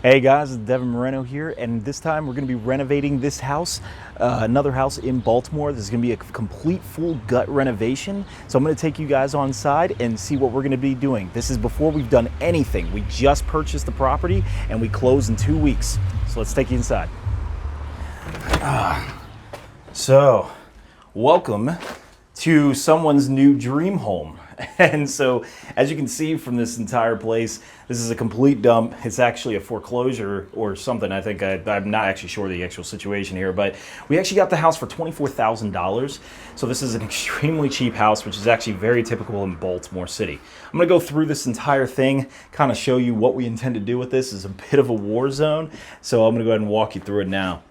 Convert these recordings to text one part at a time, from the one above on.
Hey guys, it's Devin Moreno here, and this time we're going to be renovating this house, another house in Baltimore. This is going to be a complete full gut renovation. So I'm going to take you guys on side and see what we're going to be doing. This is before we've done anything. We just purchased the property and we close in 2 weeks. So let's take you inside. So welcome to someone's new dream home. And so, as you can see from this entire place, this is a complete dump. It's actually a foreclosure or something. I think I'm not actually sure the actual situation here, but we actually got the house for $24,000. So this is an extremely cheap house, which is actually very typical in Baltimore City. I'm gonna go through this entire thing, kind of show you what we intend to do with this. It's a bit of a war zone, so I'm gonna go ahead and walk you through it now.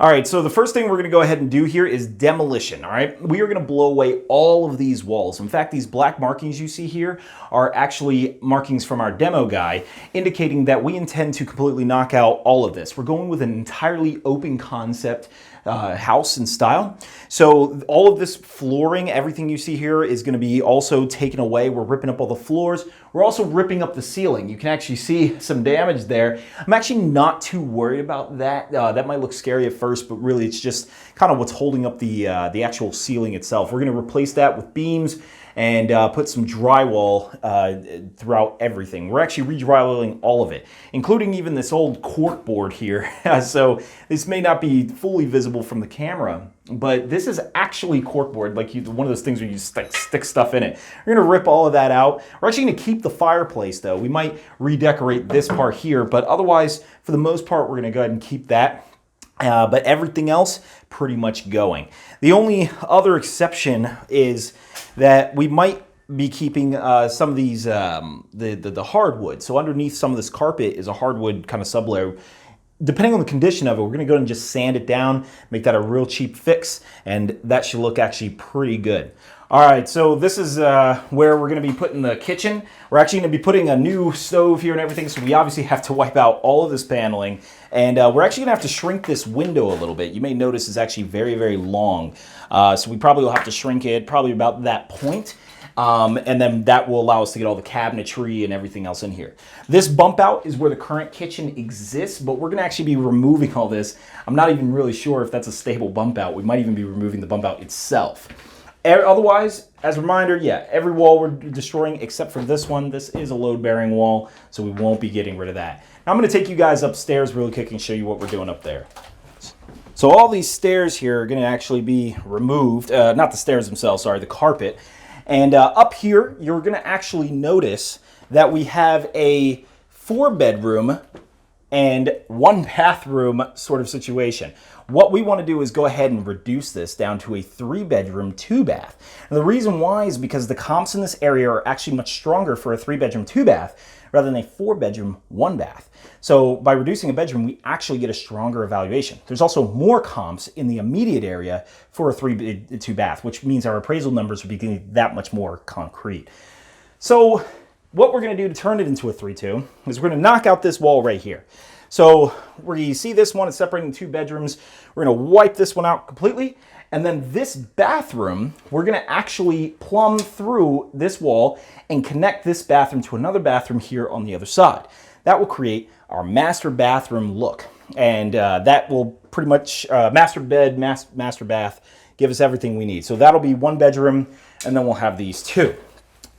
All right, so the first thing we're gonna go ahead and do here is demolition, all right? We are gonna blow away all of these walls. In fact, these black markings you see here are actually markings from our demo guy, indicating that we intend to completely knock out all of this. We're going with an entirely open concept house and style. So all of this flooring, everything you see here is gonna be also taken away. We're ripping up all the floors. We're also ripping up the ceiling. You can actually see some damage there. I'm actually not too worried about that. That might look scary at first, but really it's just kind of what's holding up the actual ceiling itself. We're gonna replace that with beams and put some drywall throughout everything. We're actually re-drywaling all of it, including even this old cork board here. So this may not be fully visible from the camera, but this is actually cork board, like one of those things where you stick stuff in it. We're gonna rip all of that out. We're actually gonna keep the fireplace though. We might redecorate this part here, but otherwise, for the most part, we're gonna go ahead and keep that. But everything else pretty much going. The only other exception is that we might be keeping some of these, the hardwood. So underneath some of this carpet is a hardwood kind of sublayer. Depending on the condition of it, we're gonna go and just sand it down, make that a real cheap fix, and that should look actually pretty good. All right, so this is where we're gonna be putting the kitchen. We're actually gonna be putting a new stove here and everything, so we obviously have to wipe out all of this paneling, and we're actually gonna have to shrink this window a little bit. You may notice it's actually very, very long, so we probably will have to shrink it probably about that point. And then that will allow us to get all the cabinetry and everything else in here. This bump out is where the current kitchen exists, but we're gonna actually be removing all this. I'm not even really sure if that's a stable bump out. We might even be removing the bump out itself. Otherwise, as a reminder, yeah, every wall we're destroying except for this one. This is a load-bearing wall, so we won't be getting rid of that. Now I'm gonna take you guys upstairs really quick and show you what we're doing up there. So all these stairs here are gonna actually be removed. Not the stairs themselves, sorry, the carpet. And up here, you're gonna actually notice that we have a 4-bedroom and 1-bathroom sort of situation. What we wanna do is go ahead and reduce this down to a 3-bedroom, 2-bath. And the reason why is because the comps in this area are actually much stronger for a 3-bedroom, 2-bath rather than a 4-bedroom, 1-bath. So by reducing a bedroom, we actually get a stronger evaluation. There's also more comps in the immediate area for a 2-bath, which means our appraisal numbers will be getting that much more concrete. So what we're gonna do to turn it into a 3-2 is we're gonna knock out this wall right here. So where you see this one, it's separating 2 bedrooms. We're gonna wipe this one out completely. And then this bathroom, we're gonna actually plumb through this wall and connect this bathroom to another bathroom here on the other side. That will create our master bathroom look. And that will pretty much, master bed, master bath, give us everything we need. So that'll be 1 bedroom, and then we'll have these 2.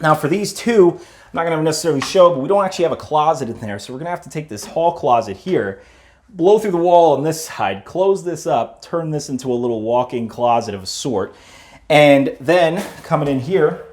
Now for these 2, I'm not gonna necessarily show, but we don't actually have a closet in there. So we're gonna have to take this hall closet here, blow through the wall on this side, close this up, turn this into a little walk-in closet of a sort. And then coming in here,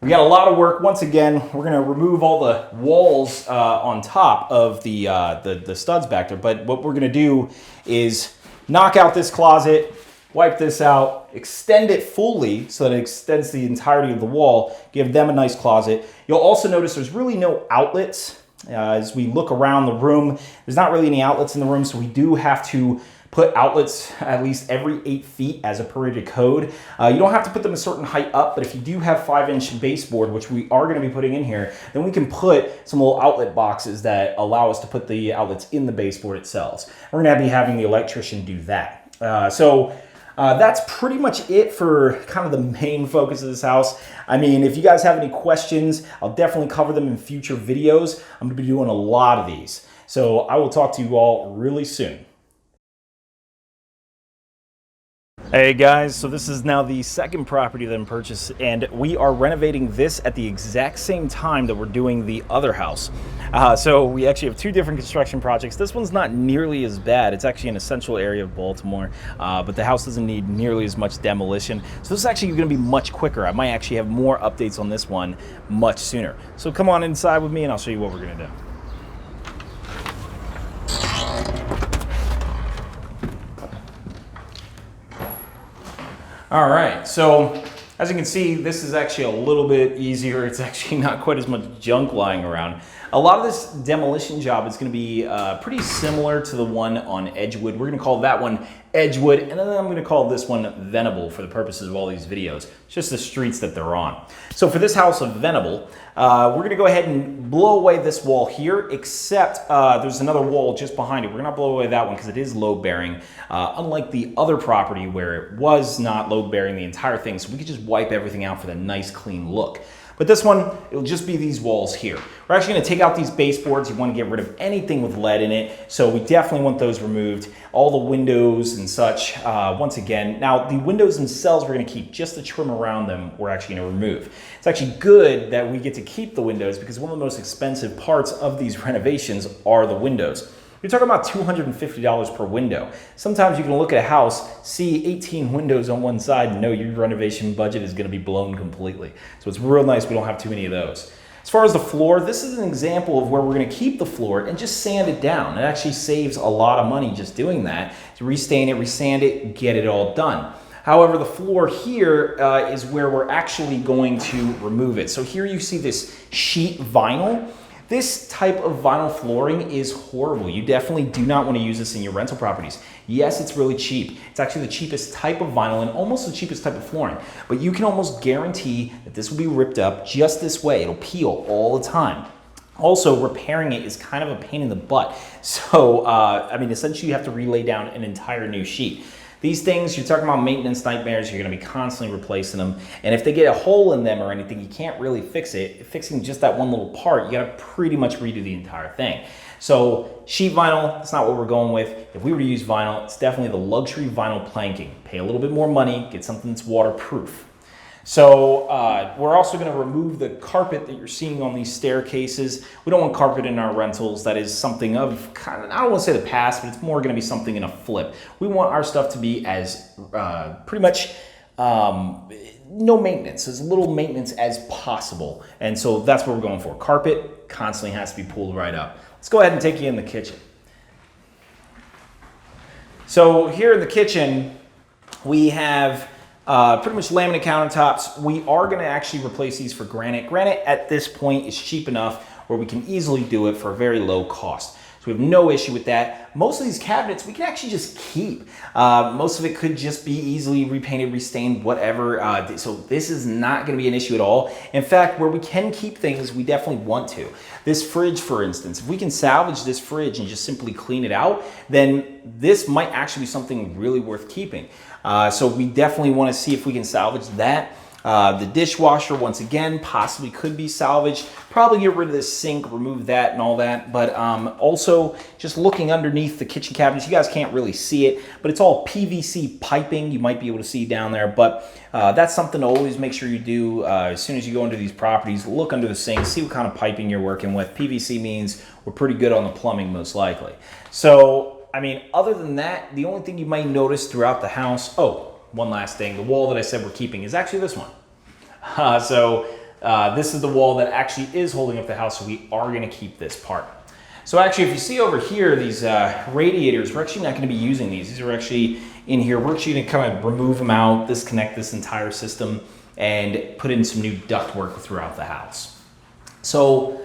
we got a lot of work. Once again, we're gonna remove all the walls on top of the studs back there. But what we're gonna do is knock out this closet, wipe this out, extend it fully so that it extends the entirety of the wall, give them a nice closet. You'll also notice there's really no outlets. As we look around the room, there's not really any outlets in the room, so we do have to put outlets at least every 8 feet as a per rated code. You don't have to put them a certain height up, but if you do have 5-inch baseboard, which we are gonna be putting in here, then we can put some little outlet boxes that allow us to put the outlets in the baseboard itself. We're gonna be having the electrician do that. That's pretty much it for kind of the main focus of this house. I mean, if you guys have any questions, I'll definitely cover them in future videos. I'm going to be doing a lot of these. So I will talk to you all really soon. Hey guys, so this is now the second property that I'm purchased, and we are renovating this at the exact same time that we're doing the other house. So we actually have two different construction projects. This one's not nearly as bad. It's actually in a central area of Baltimore, but the house doesn't need nearly as much demolition. So this is actually going to be much quicker. I might actually have more updates on this one much sooner. So come on inside with me and I'll show you what we're going to do. All right, so as you can see, this is actually a little bit easier. It's actually not quite as much junk lying around. A lot of this demolition job is going to be pretty similar to the one on Edgewood. We're going to call that one Edgewood, and then I'm going to call this one Venable for the purposes of all these videos. It's just the streets that they're on. So for this house of Venable, we're going to go ahead and blow away this wall here, except there's another wall just behind it. We're going to blow away that one because it is load bearing, unlike the other property where it was not load bearing the entire thing. So we could just wipe everything out for the nice clean look. But this one, it'll just be these walls here. We're actually gonna take out these baseboards. You wanna get rid of anything with lead in it. So we definitely want those removed. All the windows and such, once again. Now the windows themselves we're gonna keep, just the trim around them we're actually gonna remove. It's actually good that we get to keep the windows because one of the most expensive parts of these renovations are the windows. You're talking about $250 per window. Sometimes you can look at a house, see 18 windows on one side, and know your renovation budget is gonna be blown completely. So it's real nice we don't have too many of those. As far as the floor, this is an example of where we're gonna keep the floor and just sand it down. It actually saves a lot of money just doing that. To restain it, resand it, get it all done. However, the floor here is where we're actually going to remove it. So here you see this sheet vinyl. This type of vinyl flooring is horrible. You definitely do not want to use this in your rental properties. Yes, it's really cheap. It's actually the cheapest type of vinyl and almost the cheapest type of flooring. But you can almost guarantee that this will be ripped up just this way. It'll peel all the time. Also, repairing it is kind of a pain in the butt. So, I mean, essentially you have to relay down an entire new sheet. These things, you're talking about maintenance nightmares, you're gonna be constantly replacing them. And if they get a hole in them or anything, you can't really fix it. Fixing just that one little part, you gotta pretty much redo the entire thing. So sheet vinyl, that's not what we're going with. If we were to use vinyl, it's definitely the luxury vinyl planking. Pay a little bit more money, get something that's waterproof. So we're also going to remove the carpet that you're seeing on these staircases. We don't want carpet in our rentals. That is something of kind of, I don't want to say the past, but it's more going to be something in a flip. We want our stuff to be as pretty much no maintenance, as little maintenance as possible. And so that's what we're going for. Carpet constantly has to be pulled right up. Let's go ahead and take you in the kitchen. So here in the kitchen, we have pretty much laminate countertops. We are going to actually replace these for granite. Granite at this point is cheap enough where we can easily do it for a very low cost. So we have no issue with that. Most of these cabinets we can actually just keep. Most of it could just be easily repainted, restained, whatever. So this is not going to be an issue at all. In fact, where we can keep things, we definitely want to. This fridge, for instance, if we can salvage this fridge and just simply clean it out, then this might actually be something really worth keeping. So we definitely want to see if we can salvage that. The dishwasher, once again, possibly could be salvaged. Probably get rid of this sink, remove that and all that. But also, just looking underneath the kitchen cabinets, you guys can't really see it, but it's all PVC piping. You might be able to see down there, but that's something to always make sure you do as soon as you go into these properties. Look under the sink, see what kind of piping you're working with. PVC means we're pretty good on the plumbing, most likely. So, I mean, other than that, the only thing you might notice throughout the house, one last thing, the wall that I said we're keeping is actually this one. This is the wall that actually is holding up the house, so we are going to keep this part. So actually, if you see over here, these radiators, we're actually not going to be using these. These are actually in here. We're actually going to kind of remove them out, disconnect this entire system, and put in some new ductwork throughout the house. So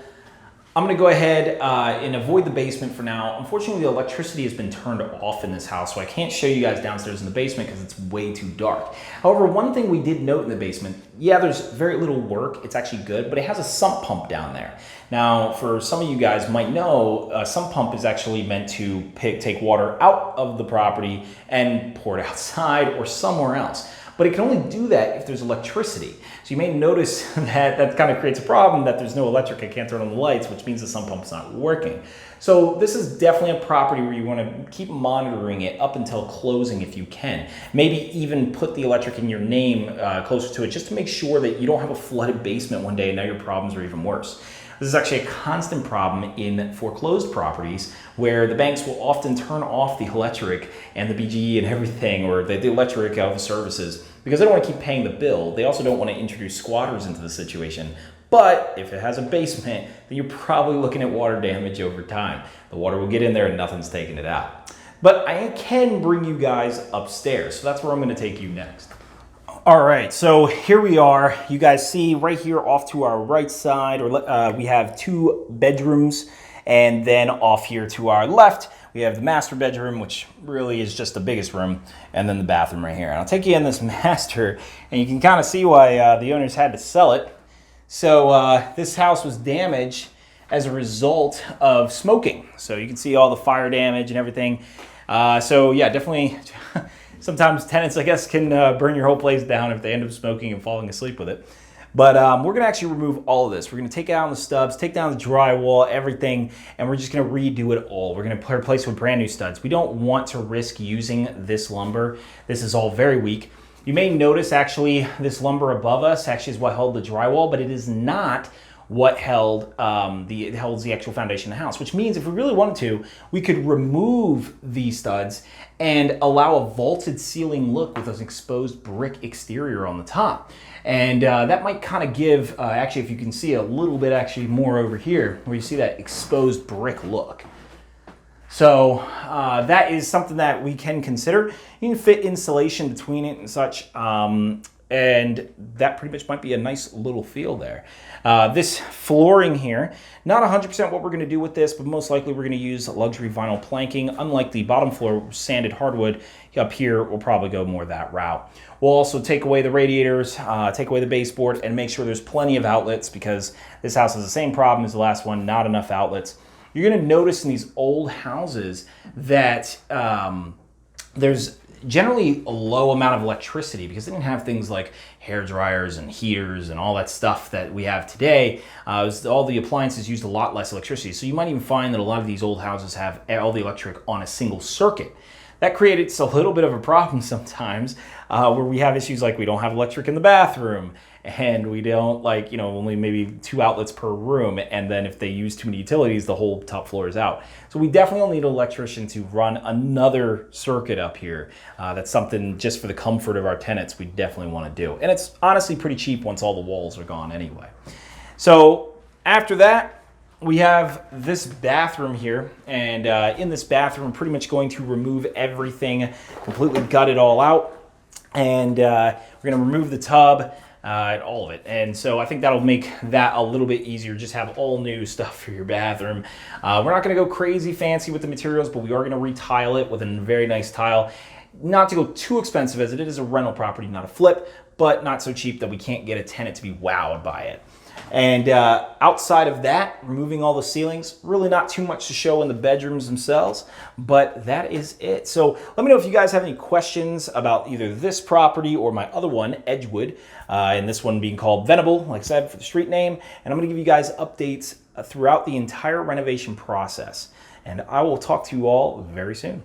I'm gonna go ahead and avoid the basement for now. Unfortunately, the electricity has been turned off in this house, so I can't show you guys downstairs in the basement because it's way too dark. However, one thing we did note in the basement, yeah, there's very little work. It's actually good, but it has a sump pump down there. Now, for some of you guys might know, a sump pump is actually meant to take water out of the property and pour it outside or somewhere else. But it can only do that if there's electricity. So you may notice that kind of creates a problem that there's no electric, I can't turn on the lights, which means the sump pump's not working. So this is definitely a property where you want to keep monitoring it up until closing if you can. Maybe even put the electric in your name closer to it just to make sure that you don't have a flooded basement one day and now your problems are even worse. This is actually a constant problem in foreclosed properties where the banks will often turn off the electric and the BGE and everything, or the electric out of the services, because they don't want to keep paying the bill. They also don't want to introduce squatters into the situation. But if it has a basement, then you're probably looking at water damage over time. The water will get in there and nothing's taking it out. But I can bring you guys upstairs, so that's where I'm going to take you next. All right, so here we are. You guys see right here off to our right side, we have 2 bedrooms, and then off here to our left, we have the master bedroom, which really is just the biggest room, and then the bathroom right here. And I'll take you in this master, and you can kind of see why the owners had to sell it. So this house was damaged as a result of smoking. So you can see all the fire damage and everything. So yeah, definitely... Sometimes tenants, I guess, can burn your whole place down if they end up smoking and falling asleep with it. But we're going to actually remove all of this. We're going to take out the stubs, take down the drywall, everything, and we're just going to redo it all. We're going to replace it with brand new studs. We don't want to risk using this lumber. This is all very weak. You may notice, actually, this lumber above us actually is what held the drywall, but it is not what held it holds the actual foundation of the house, which means if we really wanted to, we could remove these studs and allow a vaulted ceiling look with an exposed brick exterior on the top. And that might kind of give, actually, if you can see a little bit actually more over here, where you see that exposed brick look. So that is something that we can consider. You can fit insulation between it and such. And that pretty much might be a nice little feel there. This flooring here, not 100% what we're going to do with this, but most likely we're going to use luxury vinyl planking. Unlike the bottom floor, sanded hardwood, up here we'll probably go more that route. We'll also take away the radiators, take away the baseboard, and make sure there's plenty of outlets, because this house has the same problem as the last one, not enough outlets. You're going to notice in these old houses that there's generally a low amount of electricity because they didn't have things like hair dryers and heaters and all that stuff that we have today. All the appliances used a lot less electricity. So you might even find that a lot of these old houses have all the electric on a single circuit. That creates a little bit of a problem sometimes where we have issues like we don't have electric in the bathroom, and we don't, like, you know, only maybe 2 outlets per room, and then if they use too many utilities, the whole top floor is out. So we definitely need an electrician to run another circuit up here. That's something just for the comfort of our tenants we definitely want to do. And it's honestly pretty cheap once all the walls are gone anyway. So after that, we have this bathroom here, and in this bathroom, I'm pretty much going to remove everything, completely gut it all out, and we're going to remove the tub, all of it. And so I think that'll make that a little bit easier, just have all new stuff for your bathroom. We're not going to go crazy fancy with the materials, but we are going to retile it with a very nice tile. Not to go too expensive, as it is a rental property, not a flip, but not so cheap that we can't get a tenant to be wowed by it. And outside of that, removing all the ceilings, really not too much to show in the bedrooms themselves, but that is it. So let me know if you guys have any questions about either this property or my other one, Edgewood, and this one being called Venable, like I said, for the street name. And I'm going to give you guys updates throughout the entire renovation process. And I will talk to you all very soon.